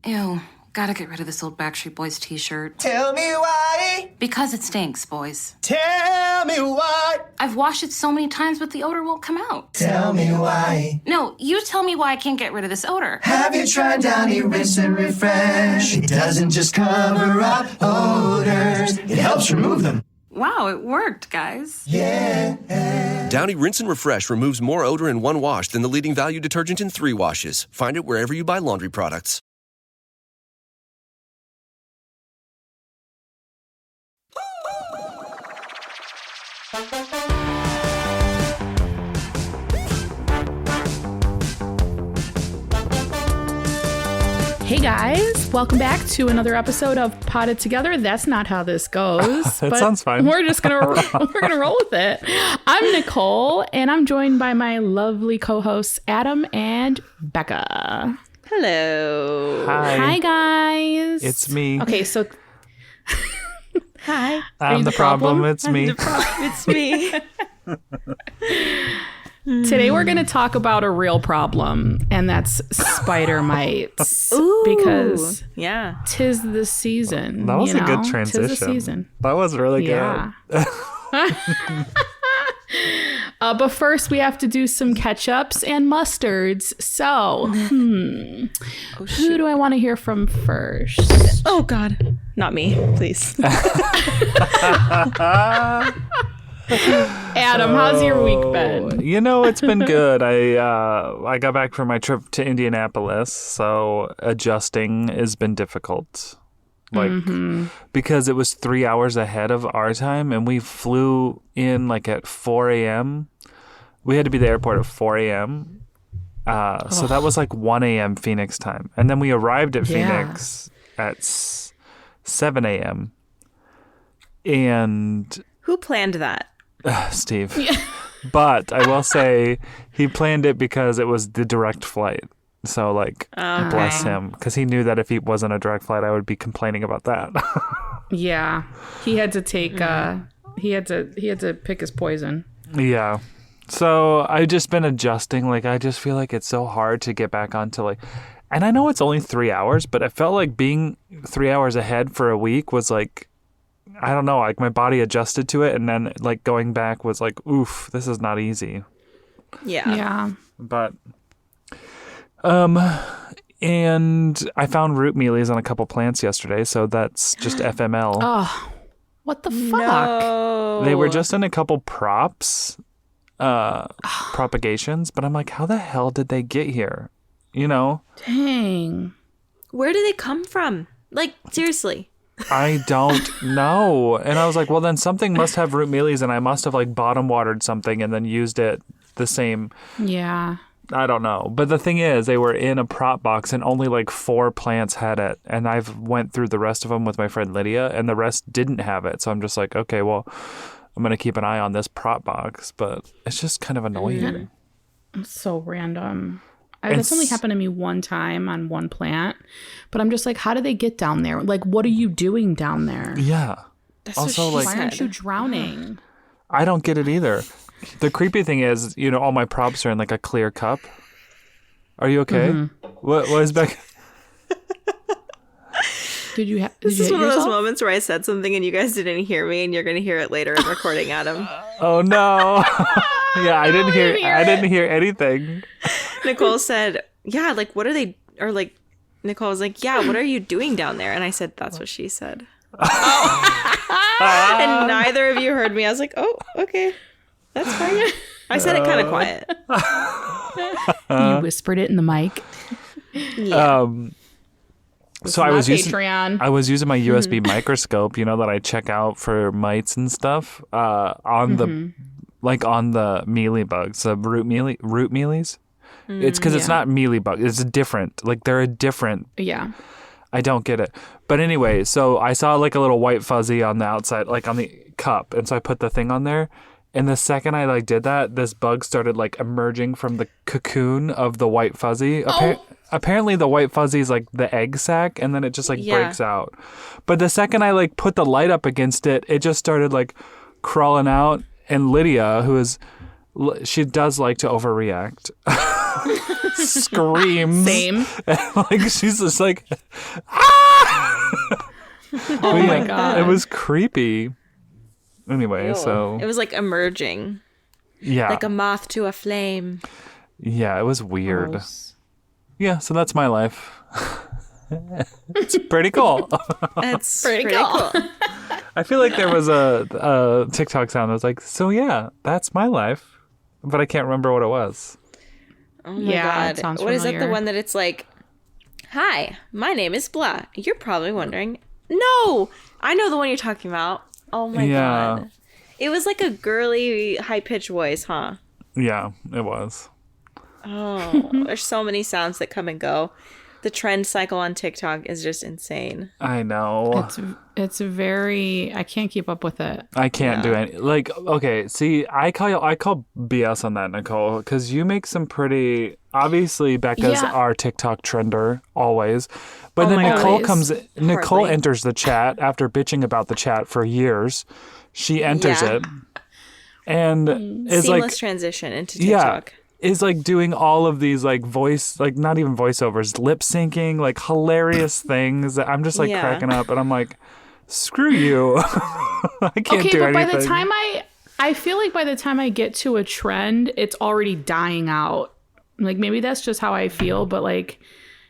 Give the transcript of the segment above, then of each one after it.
Ew, gotta get rid of this old Backstreet Boys t-shirt. Tell me why. Because it stinks, boys. Tell me why. I've washed it so many times, but the odor won't come out. Tell me why. No, you tell me why I can't get rid of this odor. Have you tried Downy Rinse and Refresh? It doesn't just cover up odors, it helps remove them. Wow, it worked, guys. Yeah. Downy Rinse and Refresh removes more odor in one wash than the leading value detergent in 3 washes. Find it wherever you buy laundry products. Hey guys, welcome back to another episode of Potted Together. That's not how this goes. That sounds fine. We're just gonna roll with it. I'm Nicole, and I'm joined by my lovely co-hosts Adam and Becca. Hello. Hi guys. It's me. Okay, so Hi. I'm the problem. It's me. It's me. Today we're going to talk about a real problem, and that's spider mites. Ooh, because yeah, 'tis the season. That was a good 'Tis transition. the season. That was really Yeah. good. But first, we have to do some ketchups and mustards. So, who do I want to hear from first? Oh God, not me, please. Adam, how's your week been? You know, it's been good. I got back from my trip to Indianapolis, so adjusting has been difficult. Because it was 3 hours ahead of our time, and we flew in like at 4 a.m. We had to be at the airport at 4 a.m. So that was like 1 a.m. Phoenix time. And then we arrived at Phoenix at 7 a.m. And Who planned that? Steve. But I will say he planned it because it was the direct flight. So, like, bless him. Because he knew that if he wasn't a direct flight, I would be complaining about that. Yeah, he had to take. He had to pick his poison. Yeah. So I've just been adjusting. Like, I just feel like it's so hard to get back onto, like, and I know it's only 3 hours, but it felt like being 3 hours ahead for a week was like, I don't know, like my body adjusted to it, and then like going back was like, oof, this is not easy. Yeah. But and I found root mealies on a couple plants yesterday, so that's just FML. Oh, what the fuck? No. They were just in a couple propagations, but I'm like, how the hell did they get here? You know? Dang. Where do they come from? Like, seriously. I don't know. And I was like, well, then something must have root mealies, and I must have like bottom watered something and then used it the same. Yeah. I don't know. But the thing is, they were in a prop box and only like 4 plants had it. And I've went through the rest of them with my friend Lydia, and the rest didn't have it. So I'm just like, okay, well, I'm going to keep an eye on this prop box. But it's just kind of annoying. It's so random. That's only happened to me one time on one plant. But I'm just like, how do they get down there? Like, what are you doing down there? Yeah. That's Also, what she like, Why said. aren't you drowning? I don't get it either. The creepy thing is, you know, all my props are in like a clear cup. Are you okay? What is back? Did you hit This is one of those yourself? moments where I said something and you guys didn't hear me, and you're going to hear it later in recording, Adam. Oh no. Yeah, I didn't hear anything. Nicole said, yeah, like, what are they, or like, Nicole was like, yeah, what are you doing down there? And I said, that's what she said. And neither of you heard me. I was like, oh, okay, that's fine. I said it kind of quiet. You whispered it in the mic. So I was using Patreon. my USB microscope, you know, that I check out for mites and stuff, on the mealy bugs, the root mealies. It's because it's not mealy bug. It's different. Like, they're a different. Yeah. I don't get it. But anyway, so I saw like a little white fuzzy on the outside, like on the cup. And so I put the thing on there. And the second I like did that, this bug started like emerging from the cocoon of the white fuzzy. Apparently the white fuzzy is like the egg sac, and then it just like breaks out. But the second I like put the light up against it, it just started like crawling out. And Lydia, she does like to overreact. screams. Same. And, like she's just like, ah! Oh my God. It was creepy. Anyway, Ew. so It was like emerging, yeah, like a moth to a flame. yeah, it was weird. Gross. Yeah, so that's my life. It's pretty cool. That's Pretty pretty cool. cool. I feel like there was a TikTok sound that was like, so yeah, that's my life, but I can't remember what it was. Oh my Yeah, it God. sounds What is that? The familiar. one that it's like, hi, my name is blah. You're probably wondering. No, I know the one you're talking about. Oh my Yeah. God. It was like a girly, high-pitched voice, huh? Yeah, it was. Oh, there's so many sounds that come and go. The trend cycle on TikTok is just insane. I know. It's very. I can't keep up with it. I can't do any. Like, okay, see, I call BS on that, Nicole, because you make some pretty. Obviously, Becca's Yeah. our TikTok trender always, but Oh then my Nicole God. Nicole Hardly. enters the chat after bitching about the chat for years. She enters Yeah. it, and is Seamless like, transition into yeah, TikTok. is like doing all of these like voice, like not even voiceovers, lip syncing, like hilarious things that I'm just like Yeah. cracking up, and I'm like, screw you, I can't Okay, do but anything. by the time I feel like by the time I get to a trend, it's already dying out. Like maybe that's just how I feel, but like,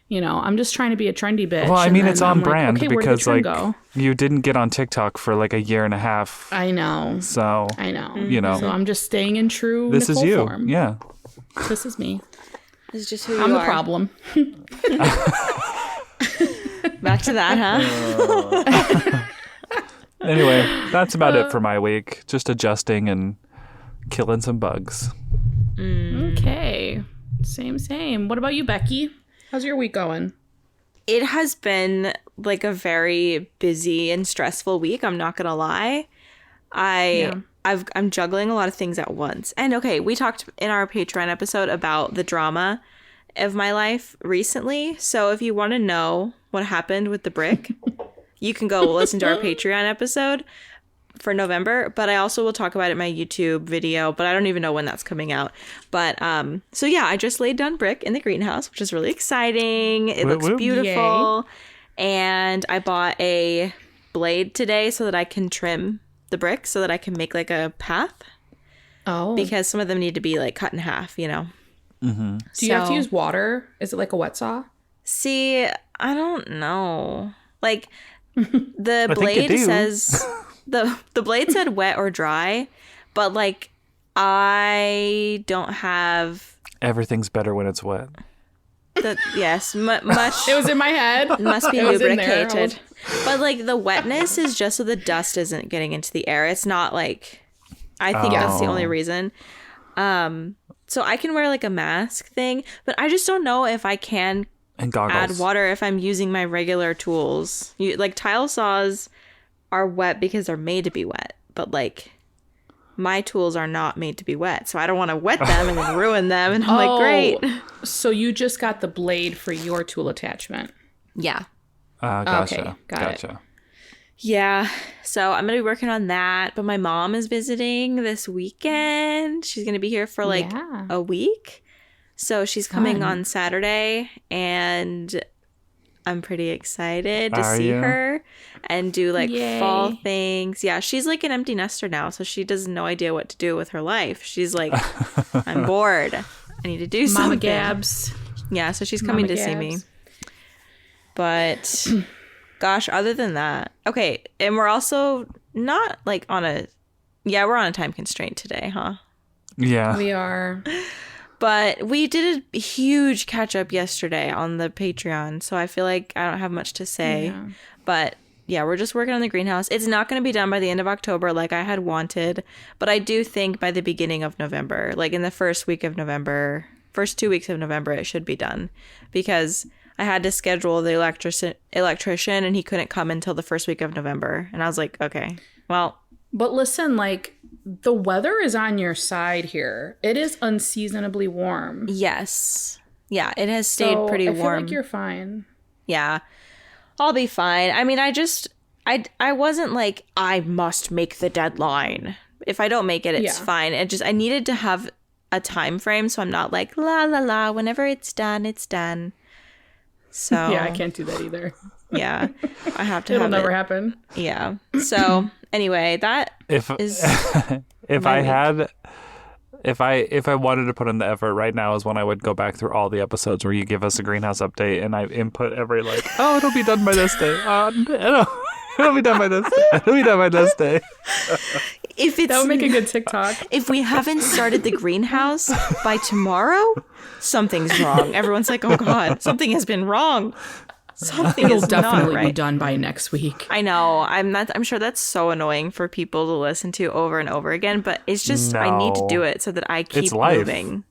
you know, I'm just trying to be a trendy bitch. Well, I and mean, then it's on I'm like, brand okay, where did the because trend like go? you didn't get on TikTok for like a year and a half, I know. so I know. you know, So I'm just staying in true this Nicole is you. form. Yeah, This is me. This is just who I'm you the are. problem. Back to that, huh? Anyway, that's about it for my week. Just adjusting and killing some bugs. Okay. Same. What about you, Becky? How's your week going? It has been like a very busy and stressful week. I'm not gonna lie. I'm juggling a lot of things at once. And okay, we talked in our Patreon episode about the drama of my life recently. So if you want to know what happened with the brick, you can go listen to our Patreon episode for November. But I also will talk about it in my YouTube video, but I don't even know when that's coming out. But so yeah, I just laid down brick in the greenhouse, which is really exciting. It Whoop, looks whoop. beautiful. And I bought a blade today so that I can trim the brick so that I can make like a path, Oh. because some of them need to be like cut in half, you know. Do you have to use water? Is it like a wet saw? See, I don't know. Like the I think you blade do. says the blade said wet or dry, but like I don't have Everything's better when it's wet. the much. It was in my head. Must be It was in there. lubricated. But like the wetness is just so the dust isn't getting into the air. It's not like, I think that's the only reason. So I can wear like a mask thing, but I just don't know if I can And goggles. add water if I'm using my regular tools. Like tile saws are wet because they're made to be wet, but like my tools are not made to be wet. So I don't want to wet them and then ruin them. And I'm like, great. So you just got the blade for your tool attachment. Yeah. Gotcha. Okay, got it. Gotcha. Yeah, so I'm gonna be working on that. But my mom is visiting this weekend. She's gonna be here for like Yeah. a week. So she's coming Fun. on Saturday, and I'm pretty excited to Are see you? her and do like Yay. fall things. Yeah, she's like an empty nester now, so she does no idea what to do with her life. She's like, I'm bored. I need to do Mama something. Gabs. Yeah, so she's coming Mama to see me. Gabs. But gosh, other than that, okay. And we're also not like we're on a time constraint today, huh? Yeah. We are. But we did a huge catch up yesterday on the Patreon. So I feel like I don't have much to say. Yeah. But yeah, we're just working on the greenhouse. It's not going to be done by the end of October like I had wanted. But I do think by the beginning of November, like in the first 2 weeks of November, it should be done. Because I had to schedule the electrician and he couldn't come until the first week of November. And I was like, okay, well, But listen, like the weather is on your side here. It is unseasonably warm. yes. Yeah, it has stayed So pretty I feel warm. like you're fine. Yeah, I'll be fine. I mean, I wasn't like, I must make the deadline. If I don't make it, it's Yeah. fine. I needed to have a time frame, so I'm not like la la la. Whenever it's done, it's done. So Yeah, I can't do that either. yeah, I have to. It'll have never it. happen. Yeah. So anyway, that If is if my I week. had if I wanted to put in the effort right now is when I would go back through all the episodes where you give us a greenhouse update and I input every like, oh, it'll be done by this day. It'll be done by this day. It'll be done by this day. if it's That would make a good TikTok. if we haven't started the greenhouse by tomorrow, something's wrong. Everyone's like, oh God, something has been wrong. Something It'll is definitely not be right. done by next week. I know. I'm sure that's so annoying for people to listen to over and over again, but it's just I need to No. do it so that I keep It's life. moving.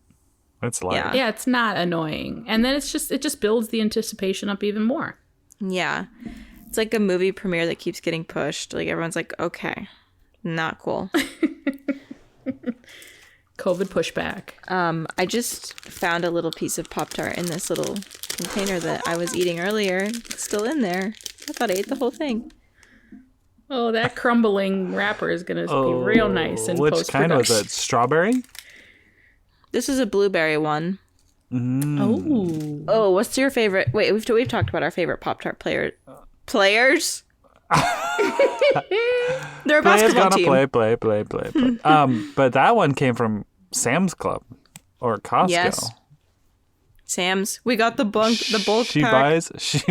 It's like Yeah. Yeah, it's not annoying. And then it just builds the anticipation up even more. Yeah. It's like a movie premiere that keeps getting pushed. Like everyone's like, okay, not cool. COVID pushback. I just found a little piece of Pop-Tart in this little container that I was eating earlier. It's still in there. I thought I ate the whole thing. Oh, that crumbling wrapper is going to be real nice in which post-production. kind was it? Strawberry? This is a blueberry one. Oh. Oh, what's your favorite? Wait, we've talked about our favorite Pop-Tart players. They're a Players basketball gotta team. play. But that one came from Sam's Club or Costco. Yes. Sam's. We got the bulk She pack.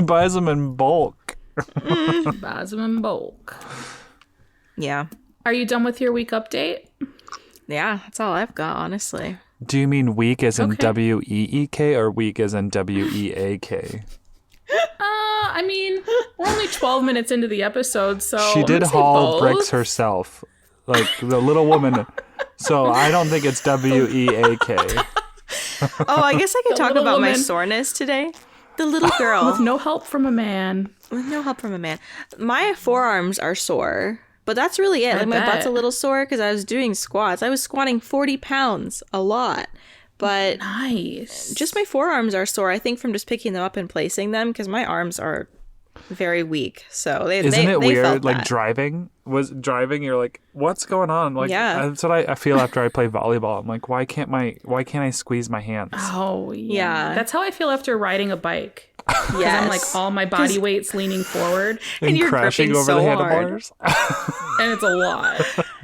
buys them in bulk. Buys them in bulk. Yeah. Are you done with your week update? Yeah, that's all I've got, honestly. Do you mean week as in Okay. WEEK or week as in WEAK? I mean, we're only 12 minutes into the episode, so She I'm did gonna say haul both. bricks herself, like the little woman. So I don't think it's WEAK. Oh, I guess I could The talk little about my woman. soreness today. The little girl. With no help from a man. With no help from a man. My forearms are sore, but that's really it. I Like my butt's a bet. little sore because I was doing squats. I was squatting 40 pounds, a lot. But Nice. just my forearms are sore, I think, from just picking them up and placing them because my arms are very weak. So Isn't it they weird? felt Like that. driving you're like, what's going on? Like, Yeah. that's what I feel after I play volleyball. I'm like, why can't I squeeze my hands? Oh, Yeah. That's how I feel after riding a bike. Because Yes. I'm like all my body weight's leaning forward, and you're crashing gripping over so the hard. handlebars. and it's a lot.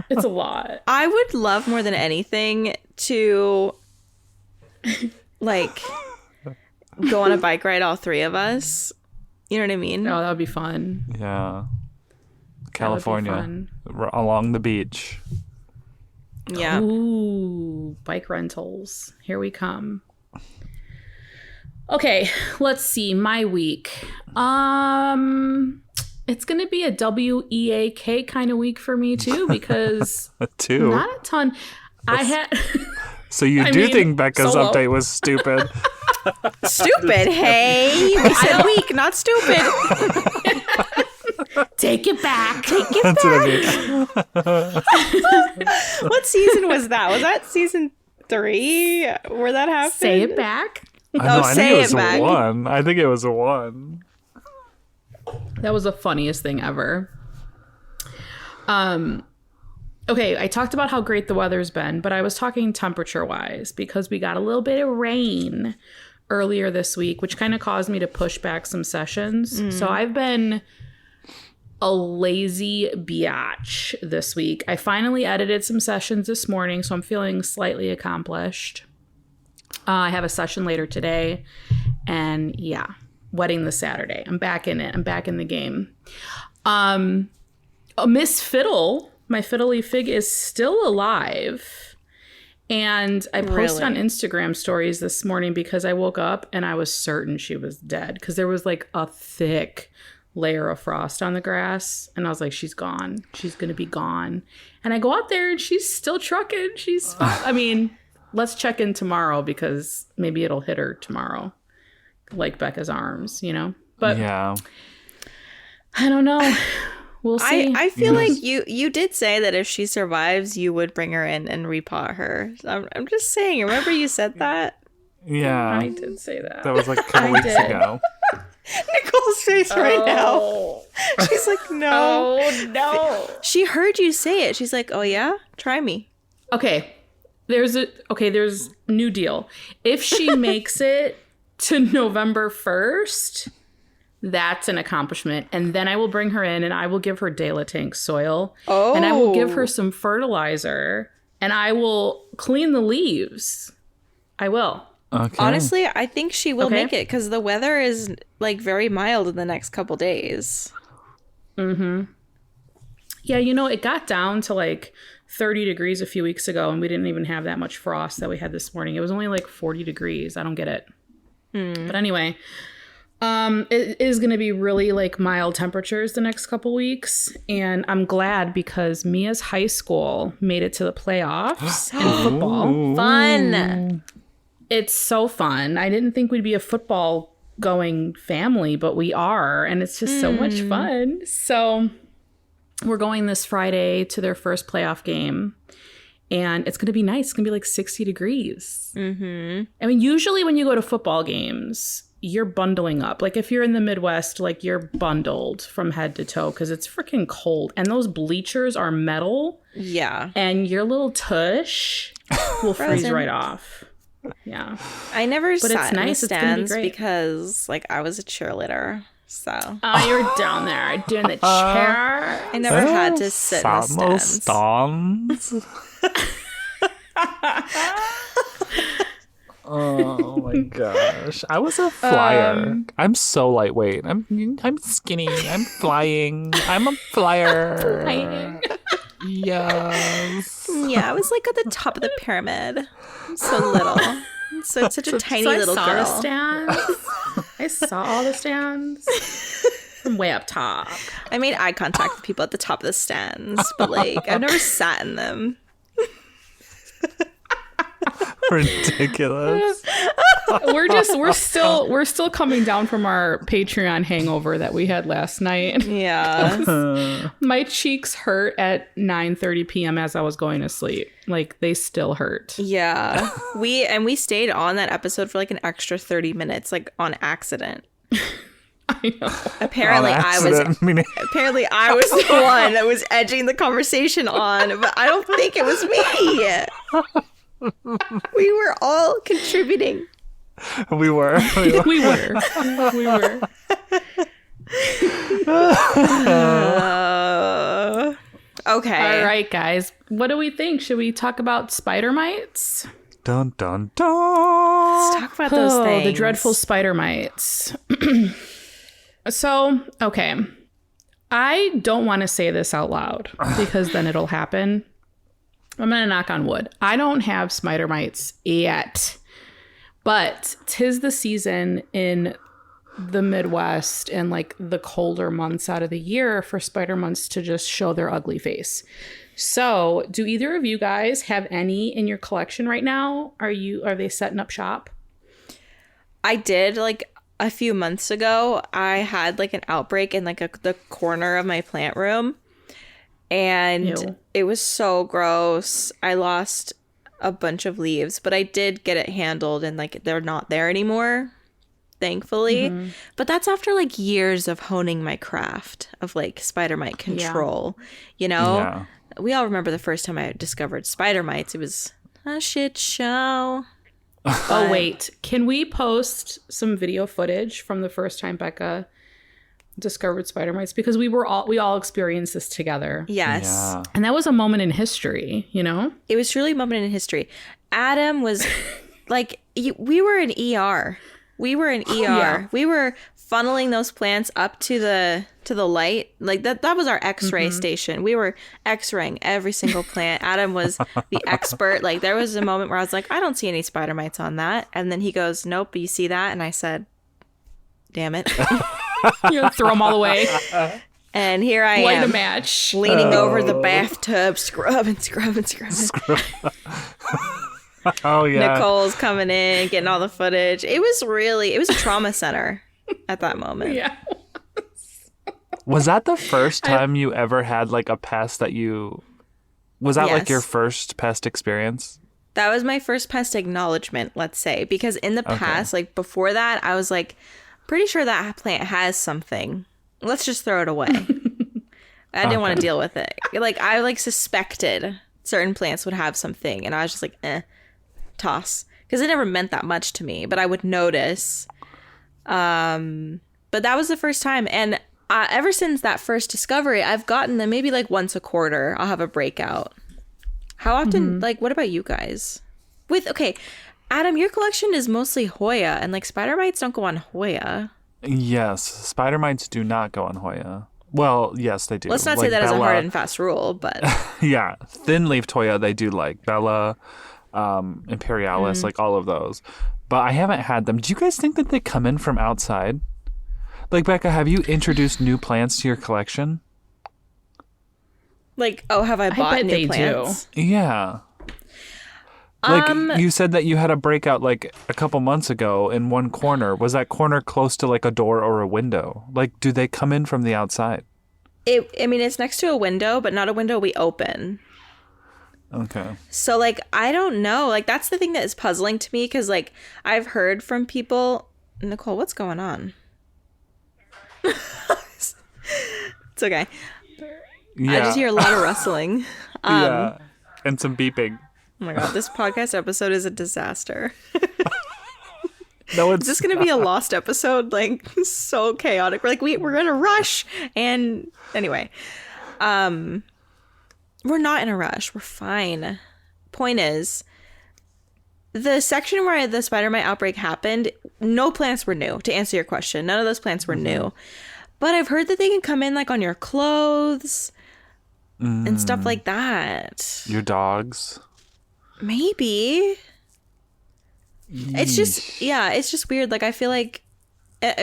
It's a lot. I would love more than anything to like go on a bike ride, all three of us. You know what I mean? Oh, that would be fun. Yeah. That would be California, fun. along the beach. Yeah. Ooh, bike rentals. Here we come. Okay, let's see. My week. It's gonna be a WEAK kind of week for me too because Too. not a ton. I had So you I do mean, think Becca's solo. update was stupid? Stupid, hey. We said weak, not stupid. take it back. Take it. That's what I mean. What season was that? Was that season 3 where that happened? Say it back. I say think it it was back. one. I think it was a one. That was the funniest thing ever. Okay, I talked about how great the weather's been, but I was talking temperature-wise because we got a little bit of rain earlier this week, which kind of caused me to push back some sessions. So I've been a lazy biatch this week. I finally edited some sessions this morning, so I'm feeling slightly accomplished. I have a session later today, and yeah, wedding this Saturday. I'm back in it. I'm back in the game. Miss Fiddle, my fiddly fig, is still alive. And I posted on Instagram stories this morning because I woke up and I was certain she was dead because there was like a thick layer of frost on the grass. And I was like, she's gone. She's going to be gone. And I go out there and she's still trucking. She's fine. I mean, let's check in tomorrow because maybe it'll hit her tomorrow. Like Becca's arms, you know? But Yeah. I don't know. We'll see. I feel like you did say that if she survives, you would bring her in and repot her. I'm just saying. Remember you said that? Yeah. I did say that. That was like a couple weeks did. ago. Nicole's face right now. She's like, no. Oh, no. She heard you say it. She's like, oh yeah? Try me. Okay. there's new deal. If she makes it to November 1st, that's an accomplishment. And then I will bring her in and I will give her De La Tank soil. Oh. And I will give her some fertilizer and I will clean the leaves. I will. Okay. Honestly, I think she will make it because the weather is like very mild in the next couple days. Mm-hmm. Yeah, it got down to like 30 degrees a few weeks ago and we didn't even have that much frost that we had this morning. It was only like 40 degrees. I don't get it. But anyway, it is going to be really like mild temperatures the next couple weeks. And I'm glad because Mia's high school made it to the playoffs in football. Fun. It's so fun. I didn't think we'd be a football going family, but we are. And it's just so much fun. So we're going this Friday to their first playoff game. And it's going to be nice. It's going to be like 60 degrees. Mm-hmm. I mean, usually when you go to football games, you're bundling up. Like if you're in the Midwest, like you're bundled from head to toe because it's freaking cold. And those bleachers are metal. Yeah. And your little tush will freeze right off. Yeah. I never sat in the It's stands because like I was a cheerleader. So. Oh, you were down there doing the chair. I never had to sit in the stands. Oh my gosh. I was a flyer. I'm so lightweight. I'm skinny. I'm flying. I'm a flyer. Flying. Yes. Yeah, I was like at the top of the pyramid. I'm so little. So it's such a tiny little girl. I saw the stands. I saw all the stands from way up top. I made eye contact with people at the top of the stands, but like I've never sat in them. Ridiculous. We're still coming down from our Patreon hangover that we had last night. Yeah. My cheeks hurt at 9:30 p.m. as I was going to sleep. Like they still hurt. Yeah. We stayed on that episode for like an extra 30 minutes, like on accident. I know. Apparently I was the one that was edging the conversation on, but I don't think it was me. We were all contributing. We were. We were. Okay. All right, guys. What do we think? Should we talk about spider mites? Dun dun dun. Let's talk about those things. The dreadful spider mites. So, okay. I don't want to say this out loud because then it'll happen. I'm going to knock on wood. I don't have spider mites yet, but 'tis the season in the Midwest and like the colder months out of the year for spider mites to just show their ugly face. So do either of you guys have any in your collection right now? Are they setting up shop? I did like a few months ago. I had like an outbreak in like the corner of my plant room. And Ew. It was so gross. I lost a bunch of leaves, but I did get it handled and like they're not there anymore, thankfully. Mm-hmm. But that's after like years of honing my craft of like spider mite control. Yeah. We all remember the first time I discovered spider mites. It was a shit show. Oh, wait. Can we post some video footage from the first time Becca discovered spider mites? Because we all experienced this together. Yes. Yeah. And that was a moment in history, It was truly a moment in history. Adam was like, we were in ER. We were in ER. Yeah. We were funneling those plants up to the light. Like that was our X-ray station. We were X-raying every single plant. Adam was the expert. Like there was a moment where I was like, I don't see any spider mites on that. And then he goes, nope, you see that? And I said, damn it. Throw them all away. And here I Light am. a match. Leaning over the bathtub, scrubbing. Oh, yeah. Nicole's coming in, getting all the footage. It was a trauma center at that moment. Yeah. Was that the first time you ever had like a pest that you... Was that like your first pest experience? That was my first pest acknowledgement, let's say. Because in the past, like before that, I was like, pretty sure that plant has something. Let's just throw it away. I didn't want to deal with it. Like I like suspected certain plants would have something, and I was just like, toss. Because it never meant that much to me, but I would notice. But that was the first time. And ever since that first discovery, I've gotten them maybe like once a quarter. I'll have a breakout. How often, like, what about you guys? Okay, Adam, your collection is mostly Hoya, and like spider mites don't go on Hoya. Yes, spider mites do not go on Hoya. Well, yes, they do. Let's not say that as a hard and fast rule, but... Yeah, thin-leafed Hoya, they do like Bella, Imperialis, like all of those. But I haven't had them. Do you guys think that they come in from outside? Like, Becca, have you introduced new plants to your collection? Like, oh, have I bought bet new they plants? do. Yeah. Like, you said that you had a breakout like a couple months ago in one corner. Was that corner close to like a door or a window? Like, do they come in from the outside? It's next to a window, but not a window we open. Okay. So, like, I don't know. Like, that's the thing that is puzzling to me, because, like, I've heard from people... Nicole, what's going on? It's okay. Yeah. I just hear a lot of rustling. Yeah. And some beeping. Oh my god, this podcast episode is a disaster. No, it's Is this going to be a lost episode? Like, so chaotic. We're like, we're going to rush. And anyway, we're not in a rush. We're fine. Point is, the section where the spider mite outbreak happened, no plants were new, to answer your question. None of those plants were new. But I've heard that they can come in like on your clothes and stuff like that. your dogs. Maybe. It's just weird. Like, I feel like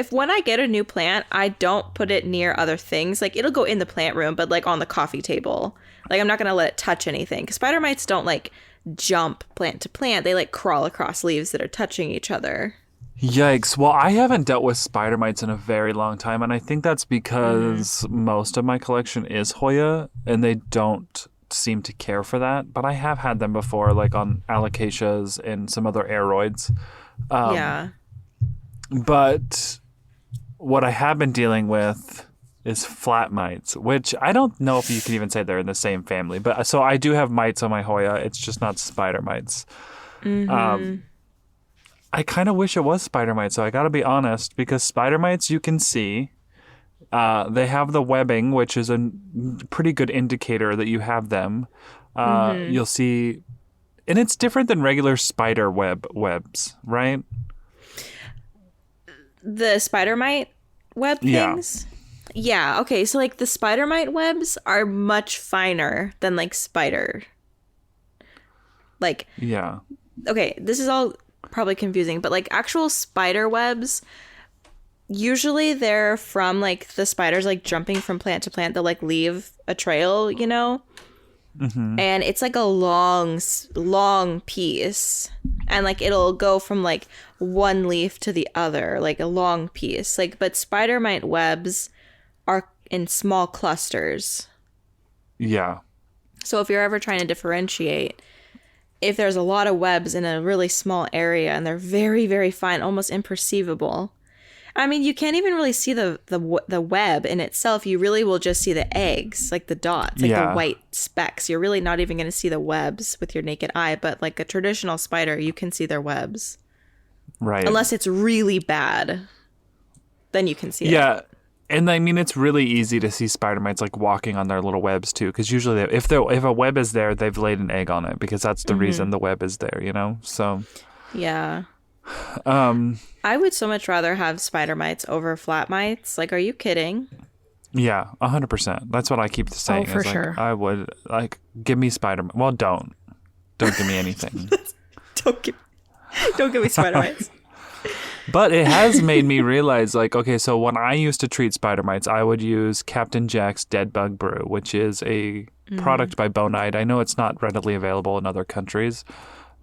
when I get a new plant, I don't put it near other things. Like, it'll go in the plant room, but like on the coffee table. Like, I'm not going to let it touch anything. Because spider mites don't like jump plant to plant. They like crawl across leaves that are touching each other. Yikes. Well, I haven't dealt with spider mites in a very long time. And I think that's because most of my collection is Hoya and they don't seem to care for that. But I have had them before, like on alocasias and some other aeroids. Yeah. But what I have been dealing with is flat mites, which I don't know if you can even say they're in the same family. But so I do have mites on my Hoya. It's just not spider mites. I kind of wish it was spider mites, so I got to be honest, because spider mites you can see. They have the webbing, which is a pretty good indicator that you have them. You'll see, and it's different than regular spider webs, right? The spider mite web things? Yeah. Okay. So, like, the spider mite webs are much finer than, like, spider. Like, Yeah. okay, this is all probably confusing, but, like, actual spider webs, usually they're from, like, the spiders, like, jumping from plant to plant. They'll, like, leave a trail, you know? And it's, like, a long piece. And, like, it'll go from, like, one leaf to the other, like, a long piece. Like, but spider mite webs are in small clusters. Yeah. So if you're ever trying to differentiate, if there's a lot of webs in a really small area and they're very, very fine, almost imperceivable. I mean, you can't even really see the web in itself. You really will just see the eggs, like the dots, like the white specks. You're really not even going to see the webs with your naked eye. But like a traditional spider, you can see their webs. Right. Unless it's really bad, then you can see it. Yeah. And I mean, it's really easy to see spider mites like walking on their little webs too, because usually if a web is there, they've laid an egg on it because that's the reason the web is there, you know? So yeah. I would so much rather have spider mites over flat mites. Like, are you kidding? Yeah, 100%. That's what I keep saying. for is, like, sure. I would give me spider. Well, don't give me anything. Don't give me spider mites. But it has made me realize, like, okay, so when I used to treat spider mites, I would use Captain Jack's Dead Bug Brew, which is a product by Bonide. I know it's not readily available in other countries,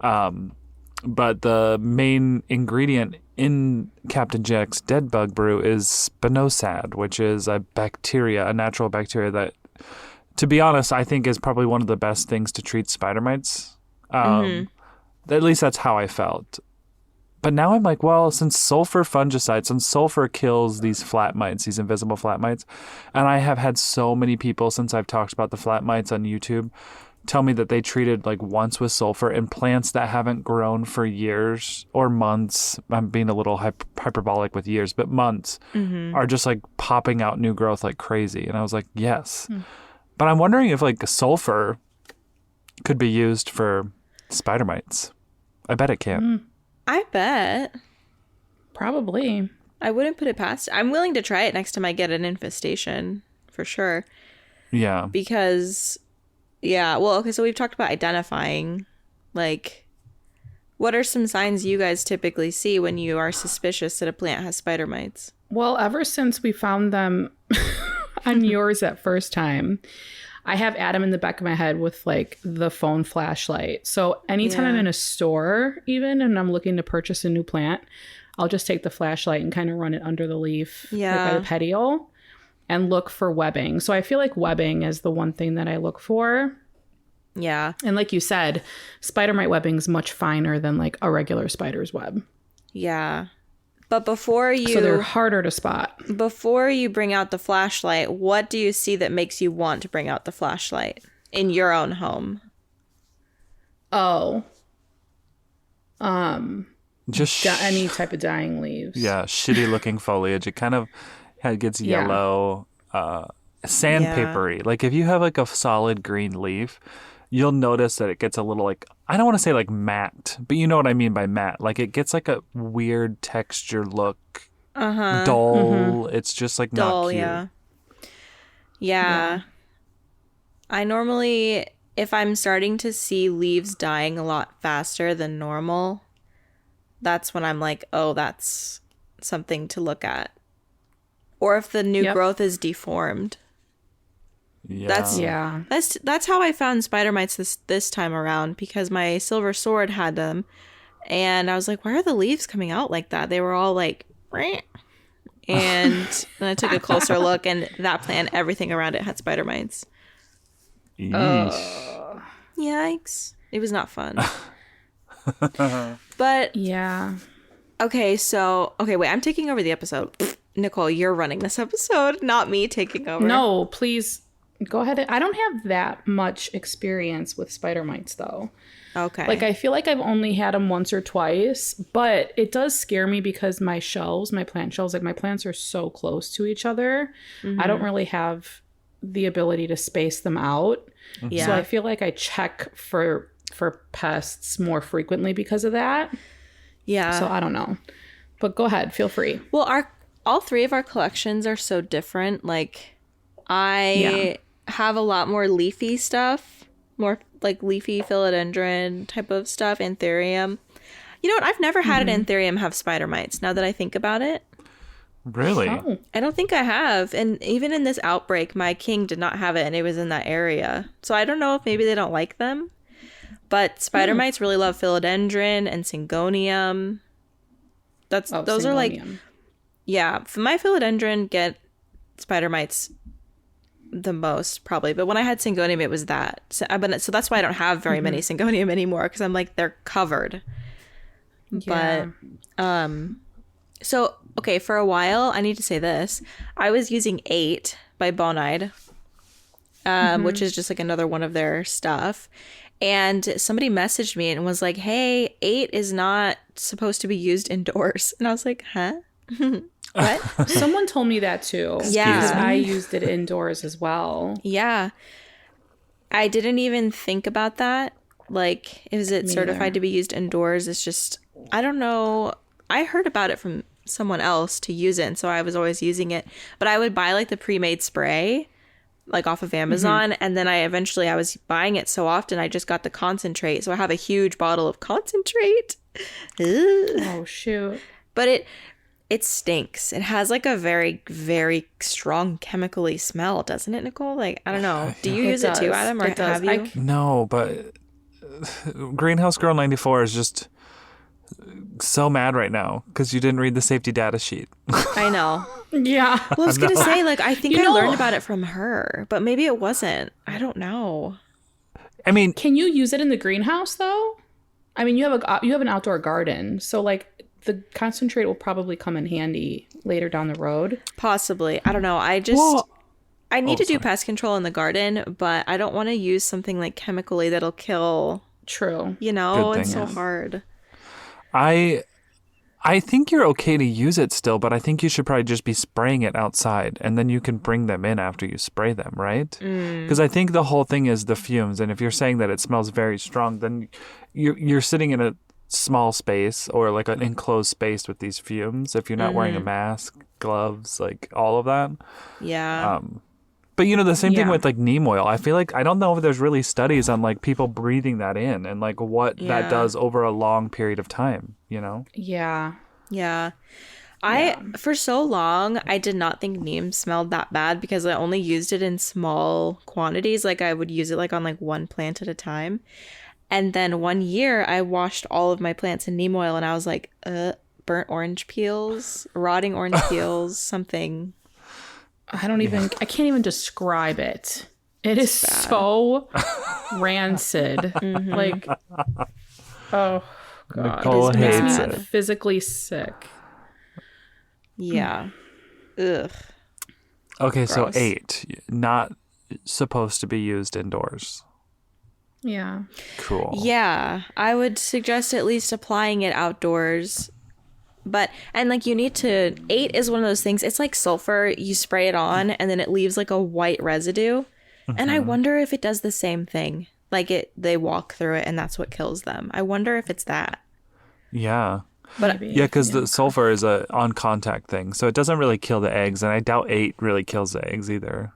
but the main ingredient in Captain Jack's Dead Bug Brew is spinosad, which is a natural bacteria that, to be honest, I think is probably one of the best things to treat spider mites. At least that's how I felt. But now I'm like, well, since sulfur kills these flat mites, these invisible flat mites, and I have had so many people since I've talked about the flat mites on YouTube tell me that they treated like once with sulfur, and plants that haven't grown for years or months, I'm being a little hyperbolic with years, but months, are just like popping out new growth like crazy. And I was like, yes. But I'm wondering if like sulfur could be used for spider mites. I bet it can. I bet. Probably. I wouldn't put it past. I'm willing to try it next time I get an infestation, for sure. Yeah. Because, yeah, well, okay, so we've talked about identifying. Like, what are some signs you guys typically see when you are suspicious that a plant has spider mites? Well, ever since we found them on yours that first time, I have Adam in the back of my head with like the phone flashlight. So anytime I'm in a store even and I'm looking to purchase a new plant, I'll just take the flashlight and kind of run it under the leaf like by the petiole and look for webbing. So I feel like webbing is the one thing that I look for. Yeah. And like you said, spider mite webbing is much finer than like a regular spider's web. Yeah. But before you... So they're harder to spot. Before you bring out the flashlight, what do you see that makes you want to bring out the flashlight in your own home? Oh. Just any type of dying leaves. Yeah, shitty looking foliage. It kind of gets yellow, sandpapery. Like if you have like a solid green leaf, you'll notice that it gets a little like, I don't want to say like matte, but you know what I mean by matte. Like it gets like a weird texture look, dull. It's just like Dull, not cute. Yeah. I normally, if I'm starting to see leaves dying a lot faster than normal, that's when I'm like, oh, that's something to look at. Or if the new growth is deformed. Yeah. That's how I found spider mites this time around, because my silver sword had them, and I was like, why are the leaves coming out like that? They were all like, "Meh." And then I took a closer look, and that plant, everything around it had spider mites. Yikes. It was not fun. But yeah. Okay, wait, I'm taking over the episode. Nicole, you're running this episode, not me taking over. No, please go ahead. I don't have that much experience with spider mites, though. Okay. Like, I feel like I've only had them once or twice, but it does scare me because my plant shelves, like my plants are so close to each other. I don't really have the ability to space them out. Yeah. So I feel like I check for pests more frequently because of that. Yeah. So I don't know. But go ahead, feel free. Well, all three of our collections are so different. Like, I have a lot more leafy stuff, more like leafy philodendron type of stuff, anthurium. You know what? I've never had an anthurium have spider mites, now that I think about it. Really? Oh. I don't think I have. And even in this outbreak, my king did not have it, and it was in that area. So I don't know if maybe they don't like them. But spider mites really love philodendron and syngonium. Those are like... Yeah, my philodendron get spider mites the most, probably. But when I had syngonium, it was that. So that's why I don't have very many syngonium anymore, because I'm like, they're covered. Yeah. But, so, okay, for a while, I need to say this. I was using 8 by Bonide, which is just like another one of their stuff. And somebody messaged me and was like, hey, 8 is not supposed to be used indoors. And I was like, huh? What? Someone told me that too. Yeah. Because I used it indoors as well. Yeah. I didn't even think about that. Like, is it certified to be used indoors? It's just, I don't know. I heard about it from someone else to use it, and so I was always using it. But I would buy like the pre-made spray, like off of Amazon, and then I was buying it so often, I just got the concentrate. So I have a huge bottle of concentrate. Oh, shoot. But it stinks. It has like a very, very strong chemically smell, doesn't it, Nicole? Like, I don't know. Do you use it too, Adam, or have you? No, but Greenhouse Girl 94 is just so mad right now because you didn't read the safety data sheet. I know. Yeah. Well, I was going to say, like, I think I learned about it from her, but maybe it wasn't. I don't know. I mean, can you use it in the greenhouse though? I mean, you have an outdoor garden, so like the concentrate will probably come in handy later down the road. Possibly. I don't know. I just... I need to do pest control in the garden, but I don't want to use something like chemically that'll kill. True. You know, Good it's so thing. hard. I think you're okay to use it still, but I think you should probably just be spraying it outside, and then you can bring them in after you spray them, right? Because I think the whole thing is the fumes, and if you're saying that it smells very strong, then you're sitting in a small space or like an enclosed space with these fumes. If you're not wearing a mask, gloves, like all of that. Yeah. But the same thing Yeah. with like neem oil. I feel like I don't know if there's really studies on like people breathing that in and like what that does over a long period of time, Yeah. Yeah. For so long, I did not think neem smelled that bad because I only used it in small quantities. Like I would use it like on like one plant at a time. And then one year I washed all of my plants in neem oil and I was like, burnt orange peels, rotting orange peels, something. I can't even describe it. It is so rancid. Like, oh God. Nicole It makes hates me it. physically sick. Yeah. Ugh. Okay, so Gross. 8, not supposed to be used indoors. Yeah. Cool. Yeah. I would suggest at least applying it outdoors. And like you need to, 8 is one of those things. It's like sulfur. You spray it on and then it leaves like a white residue. And I wonder if it does the same thing. Like they walk through it and that's what kills them. I wonder if it's that. Yeah. But Maybe. Yeah, because the sulfur is a on contact thing, so it doesn't really kill the eggs, and I doubt 8 really kills the eggs either.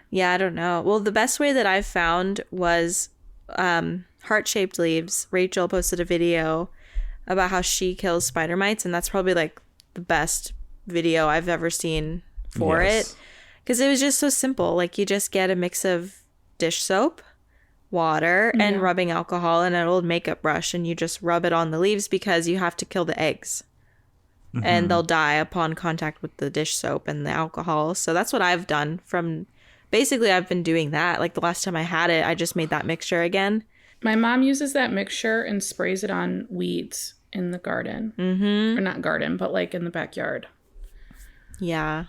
yeah, I don't know. Well, the best way that I've found was heart-shaped leaves. Rachel posted a video about how she kills spider mites, and that's probably like the best video I've ever seen for Yes. it. Because it was just so simple. Like you just get a mix of dish soap, water, and rubbing alcohol and an old makeup brush, and you just rub it on the leaves because you have to kill the eggs. And they'll die upon contact with the dish soap and the alcohol. So that's what I've done basically I've been doing that. Like the last time I had it, I just made that mixture again. My mom uses that mixture and sprays it on weeds in the garden. Or not garden, but like in the backyard. Yeah.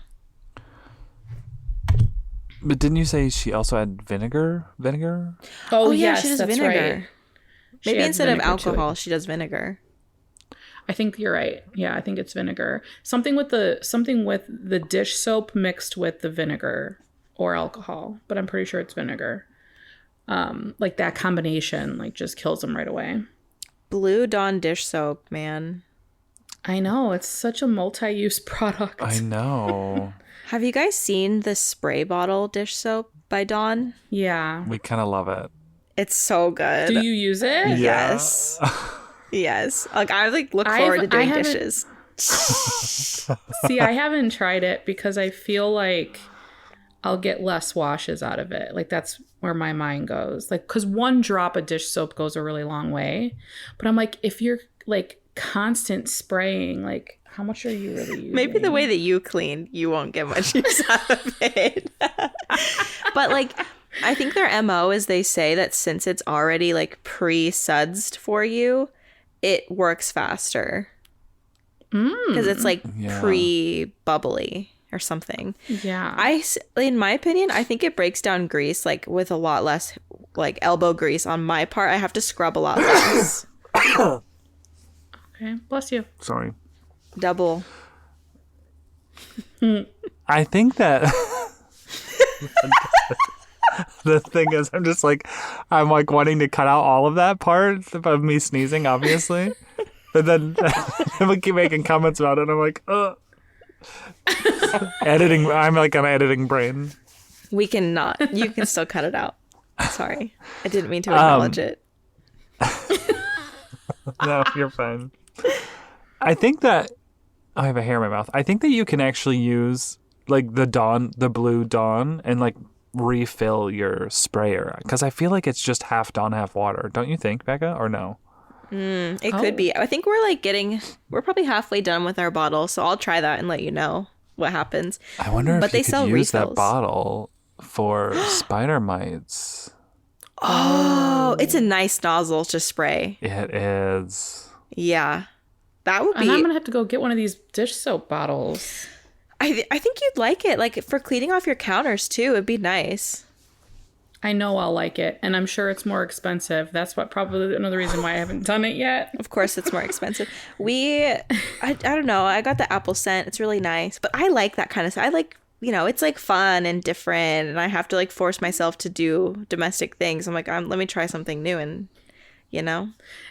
But didn't you say she also had vinegar? Oh, yeah, yes, she does that's vinegar. right. She Maybe adds instead of vinegar to it. alcohol, she does vinegar. I think you're right. Yeah, I think it's vinegar. Something with the dish soap mixed with the vinegar or alcohol, but I'm pretty sure it's vinegar. Like that combination, like just kills them right away. Blue Dawn dish soap, man. I know, it's such a multi-use product. I know. Have you guys seen the spray bottle dish soap by Dawn? Yeah. We kind of love it. It's so good. Do you use it? Yes. Yes. Like I look forward to I doing haven't- dishes. See, I haven't tried it because I feel like I'll get less washes out of it. Like that's where my mind goes. Like, because one drop of dish soap goes a really long way. But I'm like, if you're like constant spraying, like how much are you really using? Maybe the way that you clean, you won't get much use out of it. But like, I think their MO is they say that since it's already like pre-sudsed for you, it works faster. Because it's like pre-bubbly or something. Yeah. In my opinion, I think it breaks down grease like with a lot less like elbow grease on my part. I have to scrub a lot less. Okay. Bless you. Sorry. Double. I think that the thing is, I'm like wanting to cut out all of that part of me sneezing, obviously. But then we keep making comments about it, and I'm like, editing. I'm like an editing brain. We cannot. You can still cut it out. Sorry. I didn't mean to acknowledge it. No, you're fine. I think that I have a hair in my mouth. I think that you can actually use like the blue Dawn, and like refill your sprayer, because I feel like it's just half Dawn, half water. Don't you think, Becca? Or no? It could be. I think we're probably halfway done with our bottle, so I'll try that and let you know what happens. I wonder if But they you could sell use that refills. bottle for spider mites. Oh, it's a nice nozzle to spray. It is. Yeah. That would And I'm be. going to have to go get one of these dish soap bottles. I think you'd like it. Like for cleaning off your counters too, it'd be nice. I know I'll like it, and I'm sure it's more expensive. That's what probably another reason why I haven't done it yet. Of course, it's more expensive. I don't know. I got the apple scent. It's really nice, but I like that kind of stuff. I like, it's like fun and different, and I have to like force myself to do domestic things. I'm like, let me try something new, and and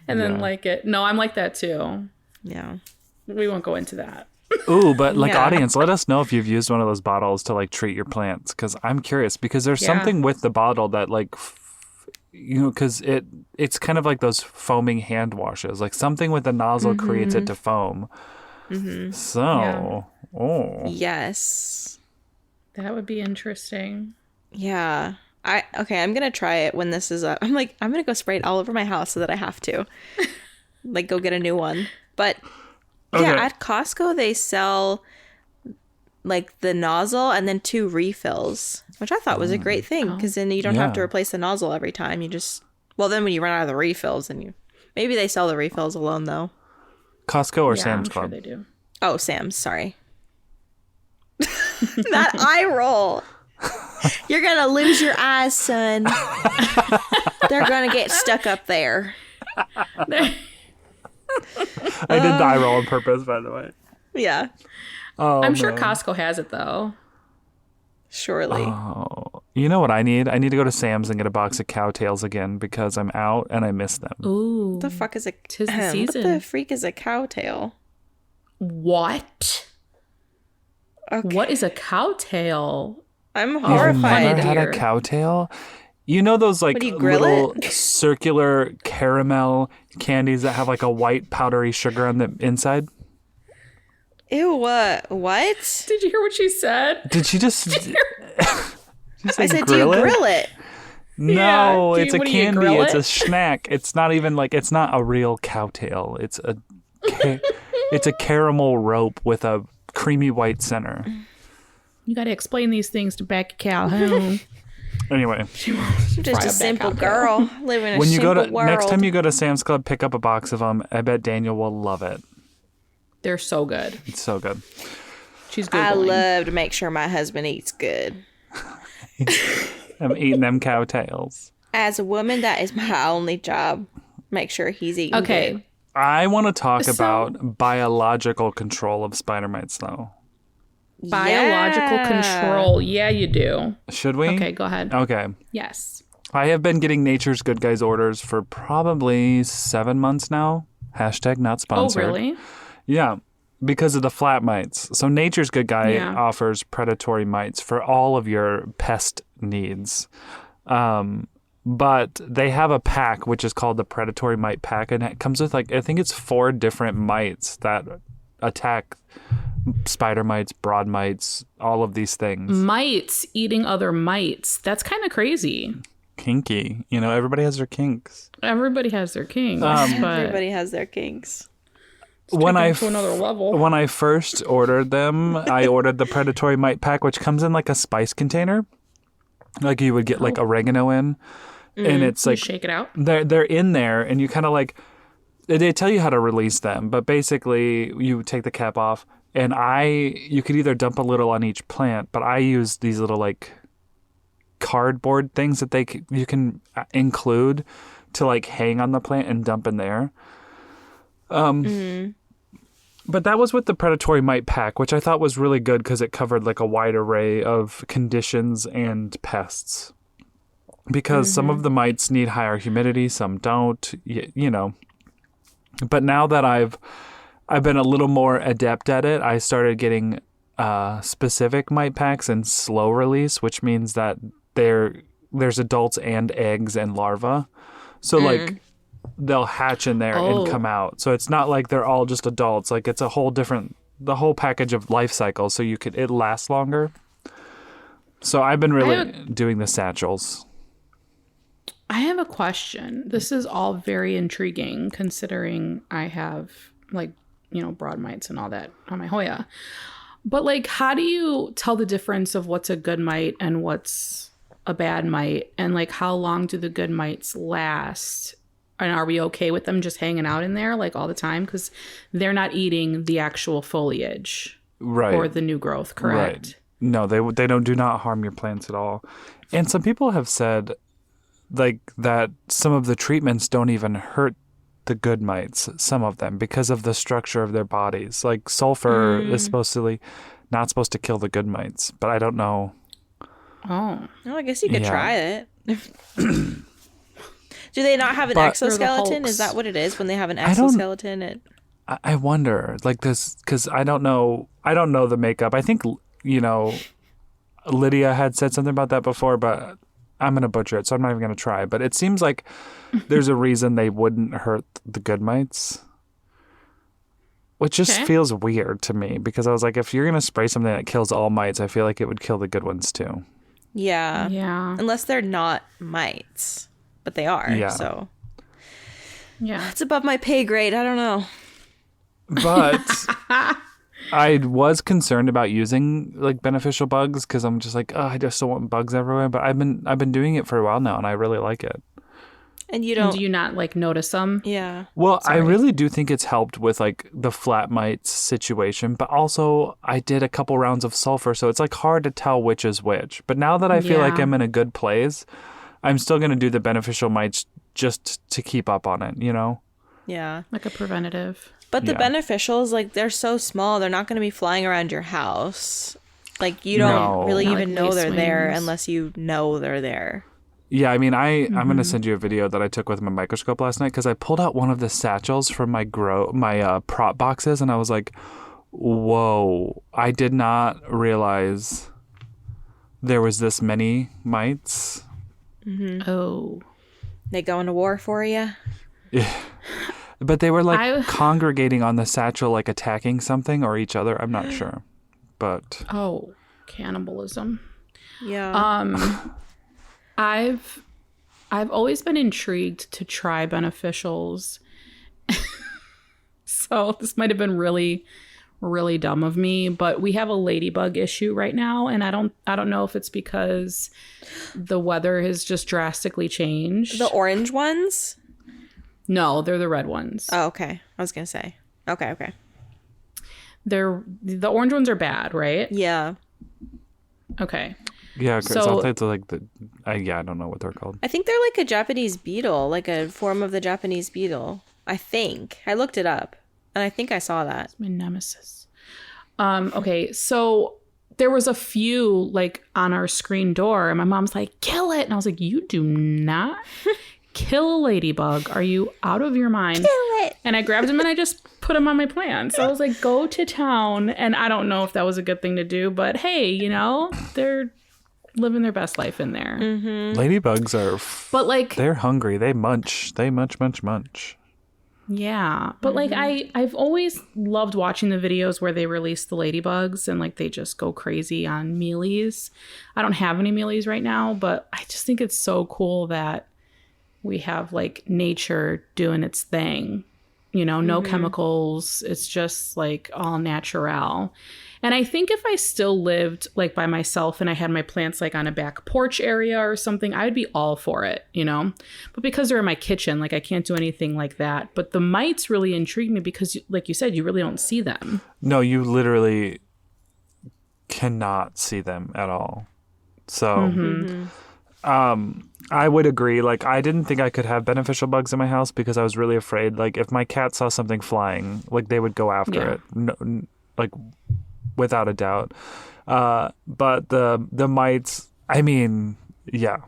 then like it. No, I'm like that too. Yeah, we won't go into that. Ooh, but like audience, let us know if you've used one of those bottles to like treat your plants, because I'm curious, because there's something with the bottle that like because it's kind of like those foaming hand washes, like something with the nozzle creates it to foam. So yes, that would be interesting. Yeah, I'm gonna try it when this is up. I'm gonna go spray it all over my house so that I have to like go get a new one. But yeah, at Costco they sell like the nozzle and then 2 refills, which I thought was a great thing, because then you don't have to replace the nozzle every time. You just then when you run out of the refills, then maybe they sell the refills alone though. Costco or Sam's Club? Sure they do. Oh, Sam's. Sorry. That eye roll. You're gonna lose your eyes, son. They're gonna get stuck up there. I did the eye roll on purpose, by the way. Yeah. Oh, I'm sure Costco has it though. Surely. Oh, you know what I need? I need to go to Sam's and get a box of cowtails again, because I'm out and I miss them. Ooh. What the fuck is a... Tis the season. What the freak is a cowtail? What? Okay. What is a cowtail? I'm You've never horrified. had a cowtail? You know those like What, do you grill little it? circular caramel candies that have like a white powdery sugar on the inside? Ew, what? Did you hear what she said? Did she just... I said, do you grill it? No, Yeah, it's a what do you candy. grill It's it? a snack. It's not even like, it's not a real cowtail. It's a caramel rope with a creamy white center. You got to explain these things to Becky Calhoun. Anyway, I'm just a simple girl living in a when you go simple to world. next time you go to Sam's Club, pick up a box of them. I bet Daniel will love it. They're so good. It's so good. She's Googling. I love to make sure my husband eats good. I'm eating them cowtails. As a woman, that is my only job. Make sure he's eating Okay. good. I want to talk So- about biological control of spider mites, though. Biological Yeah. control. Yeah, you do. Should we? Okay, go ahead. Okay. Yes. I have been getting Nature's Good Guys orders for probably 7 months now. Hashtag not sponsored. Oh, really? Yeah, because of the flat mites. So Nature's Good Guy offers predatory mites for all of your pest needs. But they have a pack, which is called the Predatory Mite Pack, and it comes with like, I think it's 4 different mites that attack spider mites, broad mites, all of these things. Mites eating other mites. That's kind of crazy. Kinky. You know, everybody has their kinks. Everybody has their kinks, but Everybody has their kinks. When I to another level. When I first ordered them, I ordered the Predatory Mite Pack, which comes in like a spice container, like you would get like oregano in, and it's You like shake it out. they're in there, and you kind of like they tell you how to release them, but basically you take the cap off, and you could either dump a little on each plant, but I use these little like cardboard things that you can include to like hang on the plant and dump in there. But that was with the Predatory Mite Pack, which I thought was really good because it covered like a wide array of conditions and pests. Because some of the mites need higher humidity, some don't, you know. But now that I've been a little more adept at it, I started getting specific mite packs and slow release, which means that there's adults and eggs and larvae. So like they'll hatch in there and come out. So it's not like they're all just adults. Like it's the whole package of life cycle. So it lasts longer. So I've been really doing the satchels. I have a question. This is all very intriguing considering I have like, broad mites and all that on my Hoya. But like, how do you tell the difference of what's a good mite and what's a bad mite? And like, how long do the good mites last? And are we okay with them just hanging out in there like all the time? Because they're not eating the actual foliage. Right. or the new growth, correct? Right. No, they do not harm your plants at all. And some people have said like that some of the treatments don't even hurt the good mites, some of them, because of the structure of their bodies. Like sulfur is not supposed to kill the good mites, but I don't know. Oh. Well, I guess you could Yeah. try it. Do they not have an But- exoskeleton? Hulks. Is that what it is when they have an I don't- exoskeleton? I wonder, like this, because I don't know the makeup. I think, Lydia had said something about that before, but I'm going to butcher it, so I'm not even going to try. But it seems like there's a reason they wouldn't hurt the good mites, which just Okay. feels weird to me, because I was like, if you're going to spray something that kills all mites, I feel like it would kill the good ones too. Yeah. Yeah. Unless they're not mites, but they are. Yeah. So Yeah. it's above my pay grade. I don't know. But I was concerned about using like beneficial bugs, because I'm just like, oh, I just don't want bugs everywhere. But I've been doing it for a while now, and I really like it. And you And don't. do you not like notice them? Yeah. Well, I really do think it's helped with like the flat mites situation, but also I did a couple rounds of sulfur, so it's like hard to tell which is which. But now that I feel like Yeah. I'm in a good place, I'm still going to do the beneficial mites just to keep up on it, Yeah. Like a preventative. But the Yeah. beneficials, like, they're so small, they're not going to be flying around your house. Like, you don't No. really Not even like know lace they're there wings. unless you know they're there. Yeah, I mean, I'm going to send you a video that I took with my microscope last night, because I pulled out one of the satchels from my prop boxes, and I was like, whoa, I did not realize there was this many mites. Oh. They going to war for you? But they were like I- congregating on the satchel, like attacking something or each other. I'm not sure. But Oh. Cannibalism. Yeah. I've always been intrigued to try beneficials. So this might have been really, really dumb of me, but we have a ladybug issue right now, and I don't know if it's because the weather has just drastically changed. The orange ones? No, they're the red ones. Oh, okay. I was going to say. Okay. The orange ones are bad, right? Yeah. Okay. yeah, Chris, So- I'll say it's like I don't know what they're called. I think they're like a Japanese beetle, like a form of the Japanese beetle. I think. I looked it up, and I think I saw that. My nemesis. Okay, so there was a few like on our screen door, and my mom's like, "Kill it!" And I was like, "You do not kill a ladybug. Are you out of your mind?" Kill it! And I grabbed him and I just put him on my plants. I was like, "Go to town." And I don't know if that was a good thing to do, but hey, they're living their best life in there. Ladybugs are But like, they're hungry. They munch. They munch. yeah, but like I've always loved watching the videos where they release the ladybugs and like they just go crazy on mealies. I don't have any mealies right now, but I just think it's so cool that we have like nature doing its thing. No chemicals. It's just like all natural. And I think if I still lived like by myself and I had my plants like on a back porch area or something, I'd be all for it, But because they're in my kitchen, like I can't do anything like that. But the mites really intrigue me because, like you said, you really don't see them. No, you literally cannot see them at all. So, I would agree. Like, I didn't think I could have beneficial bugs in my house because I was really afraid. Like, if my cat saw something flying, like they would go after Yeah. it. No, like, without a doubt. But the mites, I mean, yeah,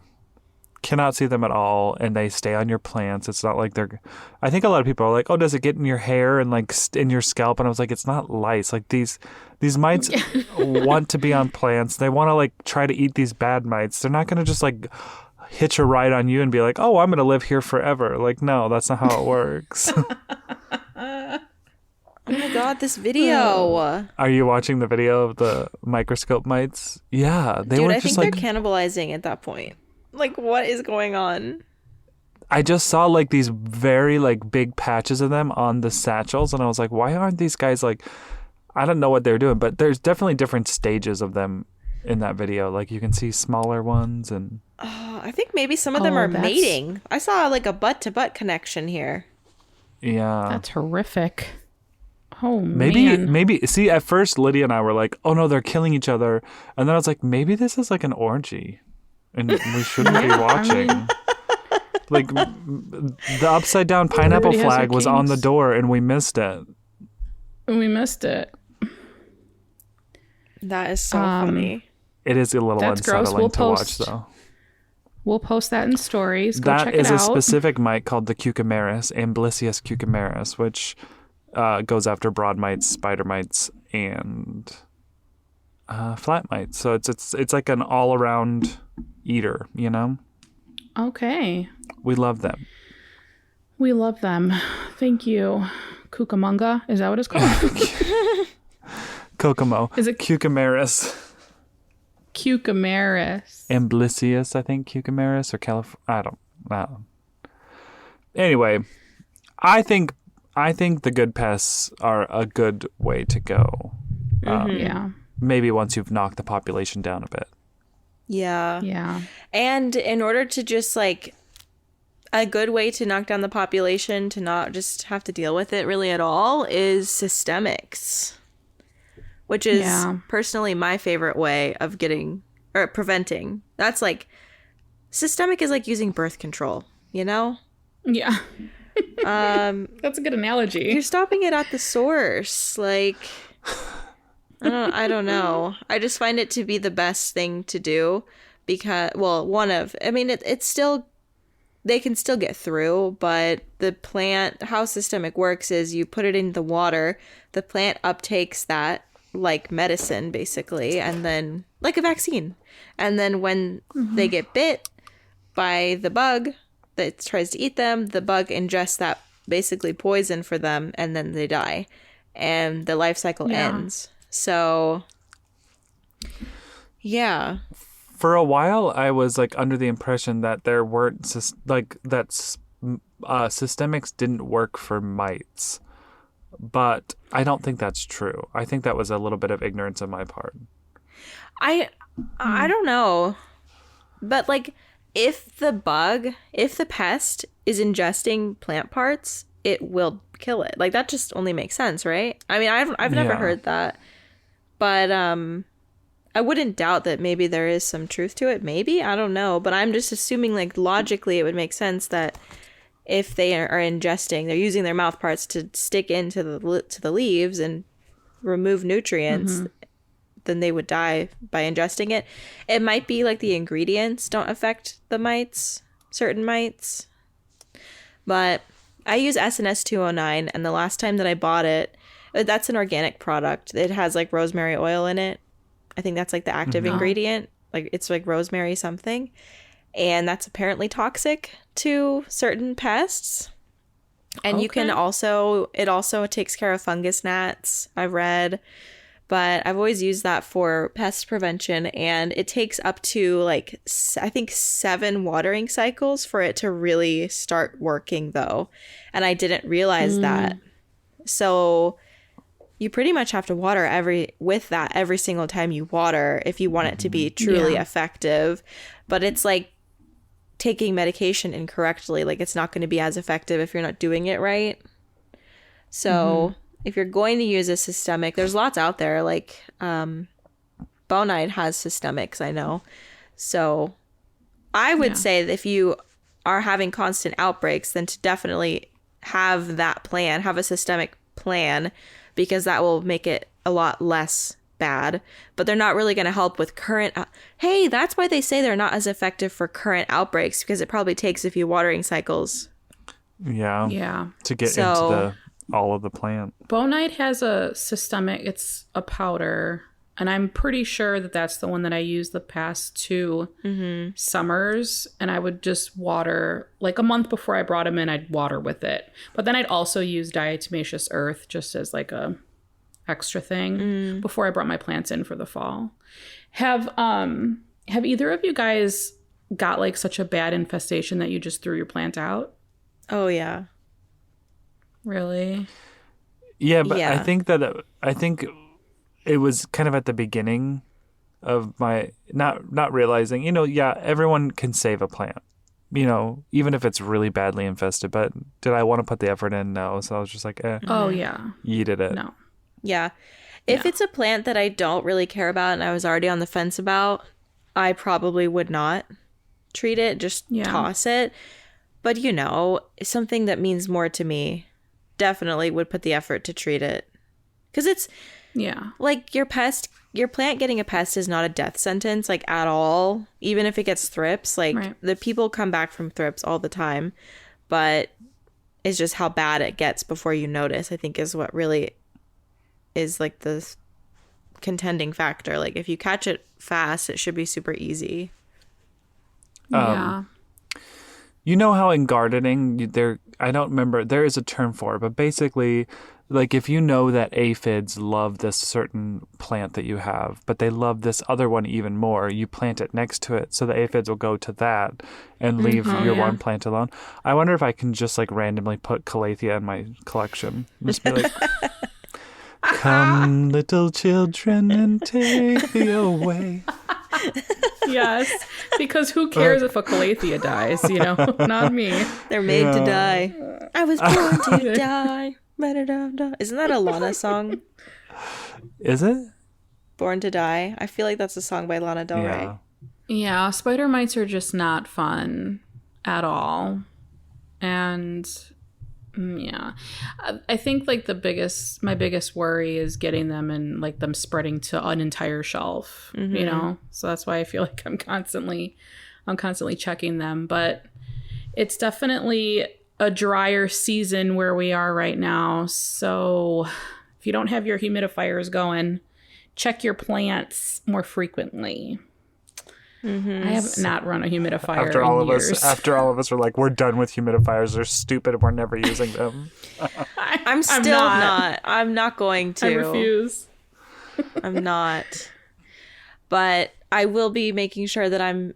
cannot see them at all, and they stay on your plants. It's not like they're. I think a lot of people are like, "Oh, does it get in your hair and like in your scalp?" And I was like, "It's not lice. Like these mites want to be on plants. They want to like try to eat these bad mites. They're not going to just like hitch a ride on you and be like, "Oh, I'm going to live here forever." Like, no, that's not how it works. Oh my god, this video. Are you watching the video of the microscope mites? Yeah, they Dude, were I just think like. they're cannibalizing at that point. Like, what is going on? I just saw like these very like big patches of them on the satchels, and I was like, why aren't these guys like? I don't know what they're doing, but there's definitely different stages of them in that video. Like you can see smaller ones, and I think maybe some of them are that's- mating. I saw like a butt-to-butt connection here. yeah, That's horrific. Oh, man. Maybe. See, at first Lydia and I were like, "Oh no, they're killing each other," and then I was like, "Maybe this is like an orgy, and we shouldn't be watching." Like the upside down pineapple Everybody has their flag was on the kinks. door, and we missed it. We missed it. That is so funny. It is a little That's gross. unsettling We'll to watch, post- though. We'll post that in stories. Go That check is it a out. specific mite called the cucumaris, Amblicius cucumaris, which goes after broad mites, spider mites, and flat mites. So it's like an all around eater. You know, Okay. we love them. We love them. Thank you. Cucamonga. Is that what it's called? Kokomo. Is it- cucumaris? Cucumaris. Amblicius, I think, cucumaris or I don't know. Anyway, I think the good pests are a good way to go. Yeah. Maybe once you've knocked the population down a bit. Yeah. Yeah. And in order to just like a good way to knock down the population to not just have to deal with it really at all is systemics, which is personally my favorite way of getting or preventing. That's like systemic is like using birth control, you know? Yeah. That's a good analogy. You're stopping it at the source. Like I don't know. I just find it to be the best thing to do because it's still they can still get through, but the plant how systemic works is you put it in the water, the plant uptakes that like medicine basically, and then like a vaccine. And then when they get bit by the bug that tries to eat them, the bug ingests that basically poison for them and then they die and the life cycle ends. So yeah. For a while, I was like under the impression that there weren't systemics didn't work for mites, but I don't think that's true. I think that was a little bit of ignorance on my part. I don't know, but like if the pest is ingesting plant parts, it will kill it. Like that just only makes sense, right? I mean, I've never heard that, but I wouldn't doubt that maybe there is some truth to it. Maybe, I don't know, but I'm just assuming like logically it would make sense that if they are ingesting, they're using their mouth parts to stick into the leaves and remove nutrients, then they would die by ingesting it. It might be like the ingredients don't affect the mites, certain mites. But I use SNS 209, and the last time that I bought it, that's an organic product. It has like rosemary oil in it. I think that's like the active ingredient. Like it's like rosemary something. And that's apparently toxic to certain pests. And you can also, it also takes care of fungus gnats, I've read. But I've always used that for pest prevention. And it takes up to like, I think 7 watering cycles for it to really start working though. And I didn't realize that. So you pretty much have to water every single time you water if you want it to be truly effective. But it's like taking medication incorrectly. Like it's not going to be as effective if you're not doing it right. So if you're going to use a systemic, there's lots out there. Like Bonide has systemics, I know. So I would say that if you are having constant outbreaks, then to definitely have that plan, have a systemic plan, because that will make it a lot less bad. But they're not really going to help with current. Hey, that's why they say they're not as effective for current outbreaks, because it probably takes a few watering cycles. Yeah. To get into all of the plant. Bonide has a systemic. It's a powder, and I'm pretty sure that that's the one that I used the past 2 summers. And I would just water like a month before I brought them in. I'd water with it, but then I'd also use diatomaceous earth just as like a extra thing before I brought my plants in for the fall. Have either of you guys got like such a bad infestation that you just threw your plant out? Oh yeah. Really? Yeah, but I think it was kind of at the beginning of my not realizing, everyone can save a plant. even if it's really badly infested. But did I want to put the effort in? No. So I was just like, Oh, yeah. yeeted it. No. Yeah. If it's a plant that I don't really care about and I was already on the fence about, I probably would not treat it, just toss it. But, something that means more to me, definitely would put the effort to treat it. Because it's, like your plant getting a pest is not a death sentence, like at all. Even if it gets thrips, like the people come back from thrips all the time. But it's just how bad it gets before you notice, I think, is what really is like the contending factor. Like if you catch it fast, it should be super easy. Yeah. You know how in gardening, I don't remember, there is a term for it, but basically, like if you know that aphids love this certain plant that you have, but they love this other one even more, you plant it next to it so the aphids will go to that and leave your one plant alone. I wonder if I can just like randomly put calathea in my collection. Just be like, come little children and take thee away. Yes, because who cares if a calathea dies, Not me. They're made to die. I was born to die. Isn't that a Lana song? Is it? Born to Die? I feel like that's a song by Lana Del Rey. Yeah, spider mites are just not fun at all. And I think like my biggest worry is getting them and like them spreading to an entire shelf, so that's why I feel like I'm constantly checking them. But it's definitely a drier season where we are right now, so if you don't have your humidifiers going, check your plants more frequently. I have not run a humidifier after all in years. After all of us were like, we're done with humidifiers. They're stupid. We're never using them. I'm still not. I'm not going to. I refuse. I'm not. But I will be making sure that I'm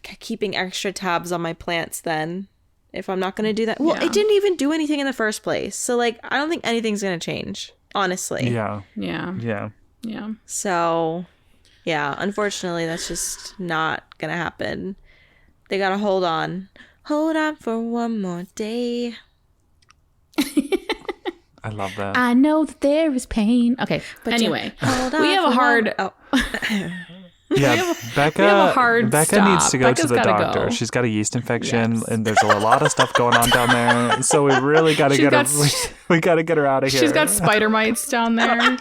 keeping extra tabs on my plants then. If I'm not going to do that. Well, it didn't even do anything in the first place. So, like, I don't think anything's going to change, honestly. Yeah. So... yeah, unfortunately, that's just not going to happen. They got to hold on. Hold on for one more day. I love that. I know that there is pain. Okay, but anyway, we have a hard... Yeah, Becca needs to go to the doctor. She's got a yeast infection, and there's a lot of stuff going on down there. So we really got to get her. We got to get her out of here. She's got spider mites down there.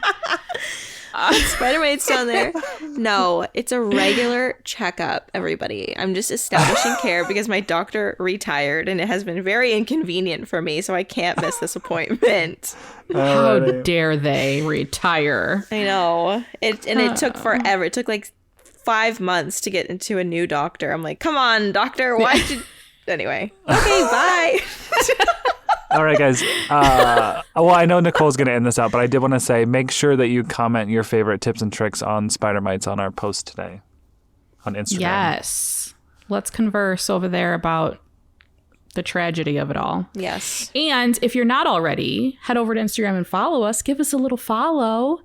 Spider mites down there. No, it's a regular checkup, everybody. I'm just establishing care because my doctor retired and it has been very inconvenient for me, so I can't miss this appointment. How dare they retire? I know. It took forever. It took like 5 months to get into a new doctor. I'm like, come on, doctor, why did you... Anyway. Okay, bye. All right, guys. Well, I know Nicole's going to end this out, but I did want to say, make sure that you comment your favorite tips and tricks on spider mites on our post today on Instagram. Yes. Let's converse over there about the tragedy of it all. Yes. And if you're not already, head over to Instagram and follow us. Give us a little follow.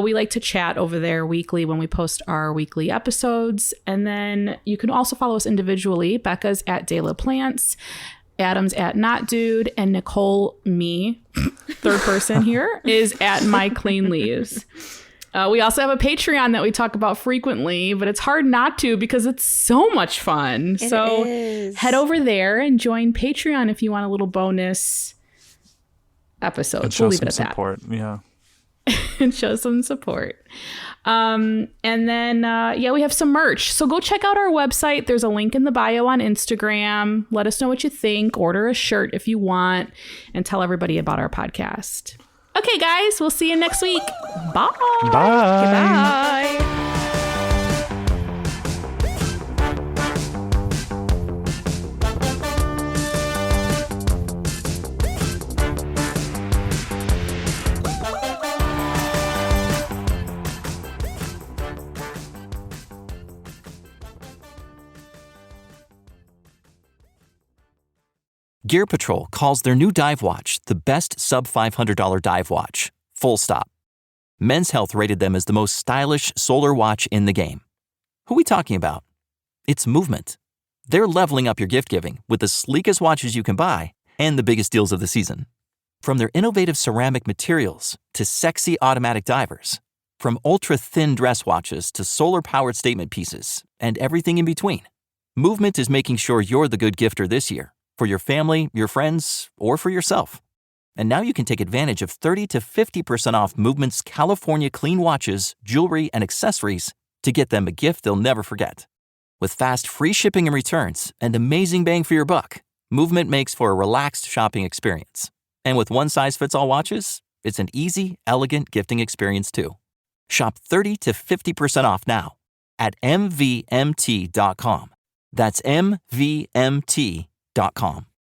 We like to chat over there weekly when we post our weekly episodes. And then you can also follow us individually. Becca's at Dela Plants. Adam's at Not Dude, and Nicole, me, third person here, is at My Clean Leaves. We also have a Patreon that we talk about frequently, but it's hard not to because it's so much fun. So head over there and join Patreon if you want a little bonus episode. And show some support. Yeah. And show some support. And then, we have some merch. So go check out our website. There's a link in the bio on Instagram. Let us know what you think. Order a shirt if you want, and tell everybody about our podcast. Okay, guys, we'll see you next week. Bye. Bye. Goodbye. Gear Patrol calls their new dive watch the best sub-$500 dive watch, full stop. Men's Health rated them as the most stylish solar watch in the game. Who are we talking about? It's Movement. They're leveling up your gift giving with the sleekest watches you can buy and the biggest deals of the season. From their innovative ceramic materials to sexy automatic divers, from ultra-thin dress watches to solar-powered statement pieces, and everything in between, Movement is making sure you're the good gifter this year for your family, your friends, or for yourself. And now you can take advantage of 30 to 50% off Movement's California clean watches, jewelry, and accessories to get them a gift they'll never forget. With fast, free shipping and returns and amazing bang for your buck, Movement makes for a relaxed shopping experience. And with one-size-fits-all watches, it's an easy, elegant gifting experience too. Shop 30 to 50% off now at MVMT.com. That's MVMT.com.